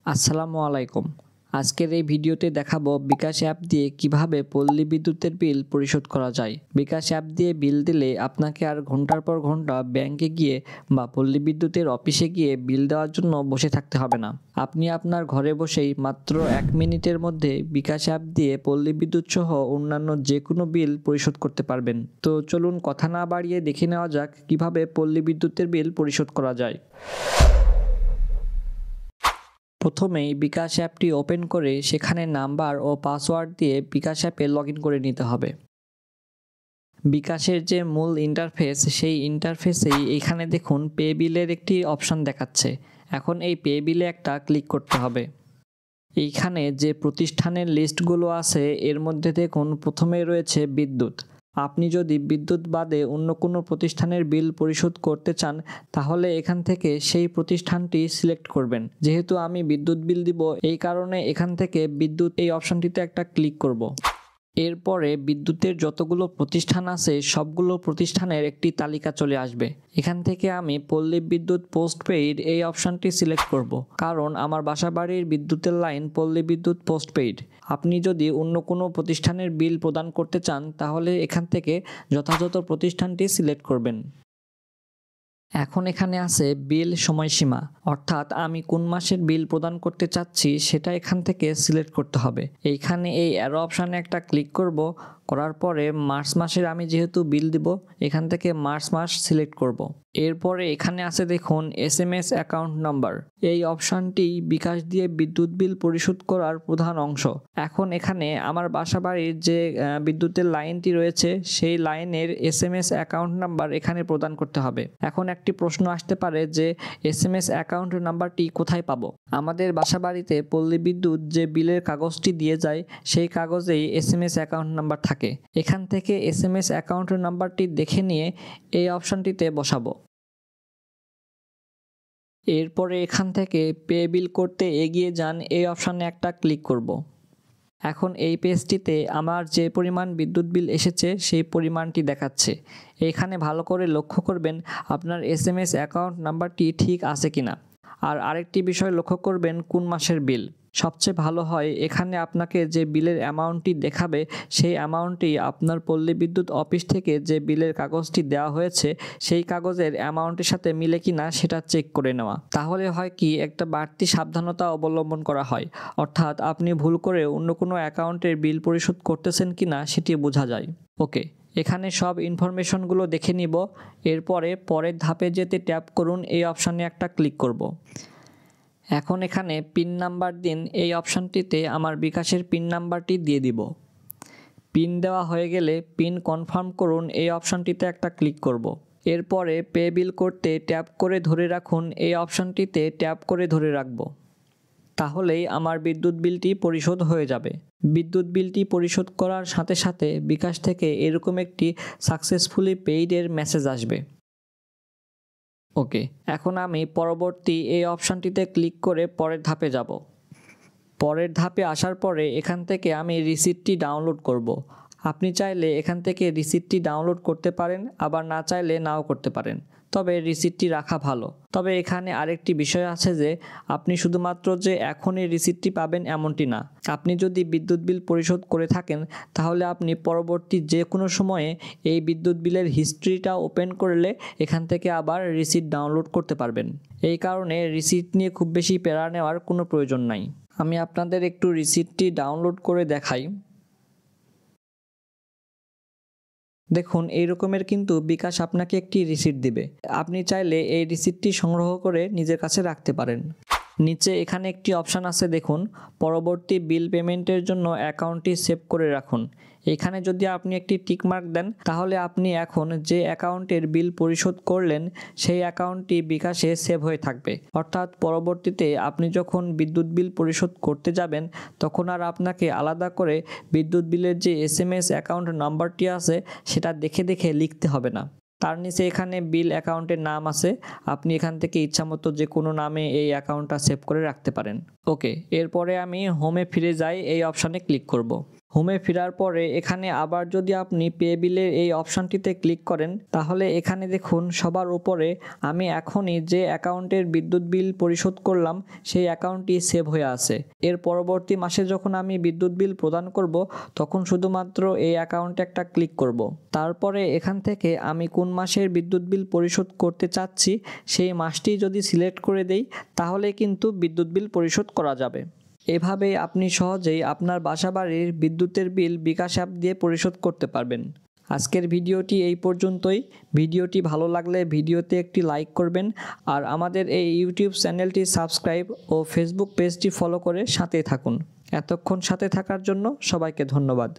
আসসালামু আলাইকুম। আজকের এই ভিডিওতে দেখাবো বিকাশ অ্যাপ দিয়ে কিভাবে পল্লী বিদ্যুতের বিল পরিশোধ করা যায়। বিকাশ অ্যাপ দিয়ে বিল দিলে আপনাকে আর ঘন্টার পর ঘন্টা ব্যাংকে গিয়ে বা পল্লী বিদ্যুতের অফিসে গিয়ে বিল দেওয়ার জন্য বসে থাকতে হবে না। আপনি আপনার ঘরে বসেই মাত্র 1 মিনিটের মধ্যে বিকাশ অ্যাপ দিয়ে পল্লী বিদ্যুৎ সহ অন্যান্য যে কোনো বিল পরিশোধ করতে পারবেন। তো চলুন কথা না বাড়িয়ে দেখে নেওয়া যাক কিভাবে পল্লী বিদ্যুতের বিল পরিশোধ করা যায়। প্রথমেই বিকাশ অ্যাপটি ওপেন করে সেখানে নাম্বার ও পাসওয়ার্ড দিয়ে বিকাশ অ্যাপে লগইন করে নিতে হবে। বিকাশের যে মূল ইন্টারফেস সেই ইন্টারফেসেই এখানে দেখুন পে বিলের একটি অপশন দেখাচ্ছে। এখন এই পে বিলে একটা ক্লিক করতে হবে। এইখানে যে প্রতিষ্ঠানের লিস্টগুলো আছে এর মধ্যে দেখুন প্রথমে রয়েছে বিদ্যুৎ। আপনি যদি বিদ্যুৎ বাদে অন্য কোনো প্রতিষ্ঠানের বিল পরিশোধ করতে চান তাহলে এখান থেকে সেই প্রতিষ্ঠানটি সিলেক্ট করবেন। যেহেতু আমি বিদ্যুৎ বিল দিব এই কারণে এখান থেকে বিদ্যুৎ এই অপশনটিতে একটা ক্লিক করব। এরপরে বিদ্যুতের যতগুলো প্রতিষ্ঠান আছে সবগুলো প্রতিষ্ঠানের একটি তালিকা চলে আসবে। এখান থেকে আমি পল্লী বিদ্যুৎ পোস্টপেইড এই অপশনটি সিলেক্ট করব, কারণ আমার বাসাবাড়ির বিদ্যুতের লাইন পল্লী বিদ্যুৎ পোস্টপেইড। আপনি যদি অন্য কোনো প্রতিষ্ঠানের বিল প্রদান করতে চান তাহলে এখান থেকে যথাযথ প্রতিষ্ঠানটি সিলেক্ট করবেন। এখন এখানে আছে বিল সময়সীমা, অর্থাৎ আমি কোন মাসের বিল প্রদান করতে চাচ্ছি সেটা এখান থেকে সিলেক্ট করতে হবে। এইখানে এই অ্যারো অপশানে একটা ক্লিক করব, করার পরে মার্চ মাসের আমি যেহেতু বিল দিব এখান থেকে মার্চ মাস সিলেক্ট করব। এরপরে এখানে আছে দেখুন SMS অ্যাকাউন্ট নাম্বার। এই অপশানটি বিকাশ দিয়ে বিদ্যুৎ বিল পরিশোধ করার প্রধান অংশ। এখন এখানে আমার বাসাবাড়ির যে বিদ্যুতের লাইনটি রয়েছে সেই লাইনের SMS অ্যাকাউন্ট নাম্বার এখানে প্রদান করতে হবে। এখন একটি প্রশ্ন আসতে পারে যে SMS অ্যাকাউন্ট নাম্বারটি কোথায় পাবো? আমাদের বাসাবাড়িতে পল্লী বিদ্যুৎ যে বিলের কাগজটি দিয়ে যায় সেই কাগজেই SMS অ্যাকাউন্ট নাম্বার থাকে। এখান থেকে SMS অ্যাকাউন্ট নাম্বারটি দেখে নিয়ে এই অপশানটিতে বসাবো। এরপরে এখান থেকে পে বিল করতে এগিয়ে যান এই অপশানে একটা ক্লিক করব। এখন এই পেজটিতে আমার যে পরিমাণ বিদ্যুৎ বিল এসেছে সেই পরিমাণটি দেখাচ্ছে। এখানে ভালো করে লক্ষ্য করবেন আপনার SMS অ্যাকাউন্ট নাম্বারটি ঠিক আছে কিনা। আর আরেকটি বিষয় লক্ষ্য করবেন কোন মাসের বিল। সবচেয়ে ভালো হয় এখানে আপনাকে যে বিলের অ্যামাউন্টটি দেখাবে সেই অ্যামাউন্টটি আপনার পল্লী বিদ্যুৎ অফিস থেকে যে বিলের কাগজটি দেওয়া হয়েছে সেই কাগজের অ্যামাউন্টের সাথে মিলে কিনা সেটা চেক করে নেওয়া। তাহলে হয় কি একটা বাড়তি সাবধানতা অবলম্বন করা হয়, অর্থাৎ আপনি ভুল করে অন্য কোনো অ্যাকাউন্টের বিল পরিশোধ করতেছেন কিনা সেটি বোঝা যায়। ওকে, এখানে সব ইনফরমেশনগুলো দেখে নিব। এরপরে পরের ধাপে যেতে ট্যাপ করুন এই অপশানে একটা ক্লিক করব। এখন এখানে পিন নাম্বার দিন এই অপশানটিতে আমার বিকাশের পিন নাম্বারটি দিয়ে দিব। পিন দেওয়া হয়ে গেলে পিন কনফার্ম করুন এই অপশানটিতে একটা ক্লিক করব। এরপরে পে বিল করতে ট্যাপ করে ধরে রাখুন এই অপশানটিতে ট্যাপ করে ধরে রাখব। তাহলেই আমার বিদ্যুৎ বিলটি পরিশোধ হয়ে যাবে। বিদ্যুৎ বিলটি পরিশোধ করার সাথে সাথে বিকাশ থেকে এরকম একটি সাকসেসফুলি পেইডের মেসেজ আসবে। ওকে, এখন আমি পরবর্তী এই অপশানটিতে ক্লিক করে পরের ধাপে যাব। পরের ধাপে আসার পরে এখান থেকে আমি রিসিপ্টটি ডাউনলোড করব। আপনি চাইলে এখান থেকে রিসিপ্টটি ডাউনলোড করতে পারেন, আবার না চাইলে নাও করতে পারেন, তবে রিসিপ্টটি রাখা ভালো। তবে এখানে আরেকটি বিষয় আছে যে আপনি শুধুমাত্র যে এখনই রিসিপ্টটি পাবেন এমনটি না। আপনি যদি বিদ্যুৎ বিল পরিশোধ করে থাকেন তাহলে আপনি পরবর্তী যে কোনো সময়ে এই বিদ্যুৎ বিলের হিস্ট্রিটা ওপেন করলে এখান থেকে আবার রিসিপ্ট ডাউনলোড করতে পারবেন। এই কারণে রিসিপ্ট নিয়ে খুব বেশি প্যারা নেওয়ার কোনো প্রয়োজন নাই। আমি আপনাদের একটু রিসিপ্টটি ডাউনলোড করে দেখাই। দেখুন এই রকমের কিন্তু বিকাশ আপনাকে একটি রিসিপ্ট দিবে। আপনি চাইলে এই রিসিপ্টটি সংগ্রহ করে নিজের কাছে রাখতে পারেন। নিচে এখানে একটি অপশান আছে দেখুন, পরবর্তী বিল পেমেন্টের জন্য অ্যাকাউন্টটি সেভ করে রাখুন। এখানে যদি আপনি একটি টিকমার্ক দেন তাহলে আপনি এখন যে অ্যাকাউন্টের বিল পরিশোধ করলেন সেই অ্যাকাউন্টটি বিকাশে সেভ হয়ে থাকবে। অর্থাৎ পরবর্তীতে আপনি যখন বিদ্যুৎ বিল পরিশোধ করতে যাবেন তখন আর আপনাকে আলাদা করে বিদ্যুৎ বিলের যে SMS অ্যাকাউন্ট নাম্বারটি আছে সেটা দেখে দেখে লিখতে হবে না। তার নিচে এখানে বিল অ্যাকাউন্টের নাম আছে, আপনি এখান থেকে ইচ্ছামতো যে কোনো নামে এই অ্যাকাউন্টটা সেভ করে রাখতে পারেন। ওকে, এরপরে আমি হোমে ফিরে যাই এই অপশানে ক্লিক করব। হোমে ফেরার পরে এখানে আবার যদি আপনি পে বিলের এই অপশানটিতে ক্লিক করেন, তাহলে এখানে দেখুন সবার উপরে আমি এখনই যে অ্যাকাউন্টের বিদ্যুৎ বিল পরিশোধ করলাম সেই অ্যাকাউন্টটি সেভ হয়ে আছে। এর পরবর্তী মাসে যখন আমি বিদ্যুৎ বিল প্রদান করব, তখন শুধুমাত্র এই অ্যাকাউন্টে একটা ক্লিক করব। তারপরে এখান থেকে আমি কোন মাসের বিদ্যুৎ বিল পরিশোধ করতে চাচ্ছি সেই মাসটি যদি সিলেক্ট করে দেই, তাহলে কিন্তু বিদ্যুৎ বিল পরিশোধ করা যাবে। এভাবেই আপনি সহজেই আপনার বাসাবাড়ির বিদ্যুতের বিল বিকাশ অ্যাপ দিয়ে পরিশোধ করতে পারবেন। আজকের ভিডিওটি এই পর্যন্তই। ভিডিওটি ভালো লাগলে ভিডিওতে একটি লাইক করবেন আর আমাদের এই ইউটিউব চ্যানেলটি সাবস্ক্রাইব ও ফেসবুক পেজটি ফলো করে সাথে থাকুন। এতক্ষণ সাথে থাকার জন্য সবাইকে ধন্যবাদ।